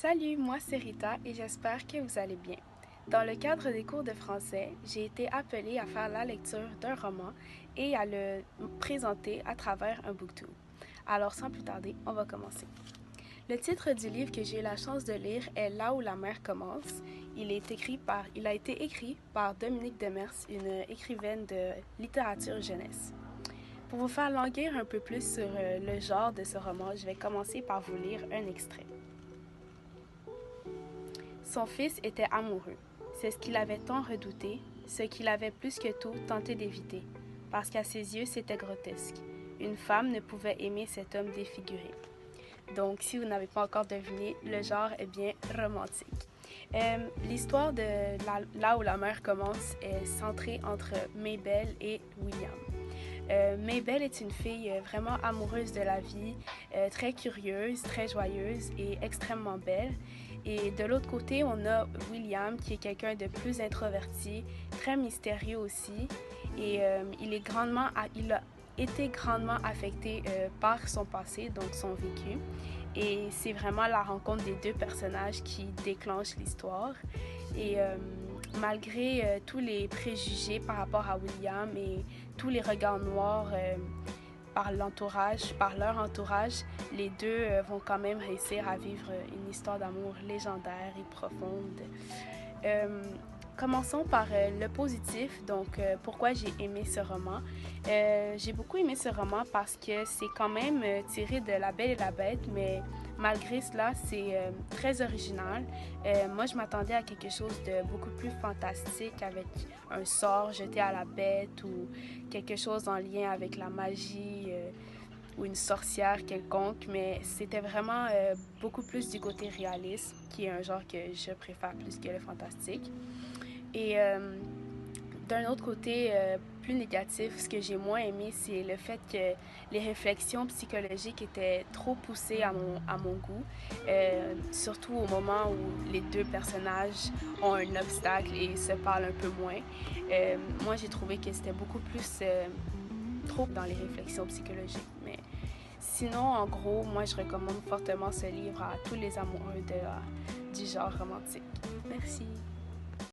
Salut, moi c'est Rita et j'espère que vous allez bien. Dans le cadre des cours de français, j'ai été appelée à faire la lecture d'un roman et à le présenter à travers un booktube. Alors sans plus tarder, on va commencer. Le titre du livre que j'ai eu la chance de lire est Là où la mer commence. Il a été écrit par Dominique Demers, une écrivaine de littérature jeunesse. Pour vous faire languir un peu plus sur le genre de ce roman, je vais commencer par vous lire un extrait. Son fils était amoureux. C'est ce qu'il avait tant redouté, ce qu'il avait plus que tout tenté d'éviter, parce qu'à ses yeux c'était grotesque. Une femme ne pouvait aimer cet homme défiguré. Donc, si vous n'avez pas encore deviné, le genre est bien romantique. L'histoire de Là où la mer commence est centrée entre Mabel et William. Mabel est une fille vraiment amoureuse de la vie, très curieuse, très joyeuse et extrêmement belle. Et de l'autre côté, on a William qui est quelqu'un de plus introverti, très mystérieux aussi. Et il a été grandement affecté par son passé, donc son vécu. Et c'est vraiment la rencontre des deux personnages qui déclenche l'histoire. Et malgré tous les préjugés par rapport à William et tous les regards noirs par leur entourage, les deux vont quand même réussir à vivre une histoire d'amour légendaire et profonde. Euh, Commençons par le positif, donc pourquoi j'ai aimé ce roman. J'ai beaucoup aimé ce roman parce que c'est quand même tiré de La Belle et la Bête, mais malgré cela, c'est très original. Moi, je m'attendais à quelque chose de beaucoup plus fantastique avec un sort jeté à la bête ou quelque chose en lien avec la magie ou une sorcière quelconque, mais c'était vraiment beaucoup plus du côté réaliste, qui est un genre que je préfère plus que le fantastique. Et d'un autre côté, plus négatif, ce que j'ai moins aimé, c'est le fait que les réflexions psychologiques étaient trop poussées à mon goût, surtout au moment où les deux personnages ont un obstacle et se parlent un peu moins. Moi, j'ai trouvé que c'était beaucoup plus trop dans les réflexions psychologiques. Mais sinon, en gros, moi, je recommande fortement ce livre à tous les amoureux du genre romantique. Merci.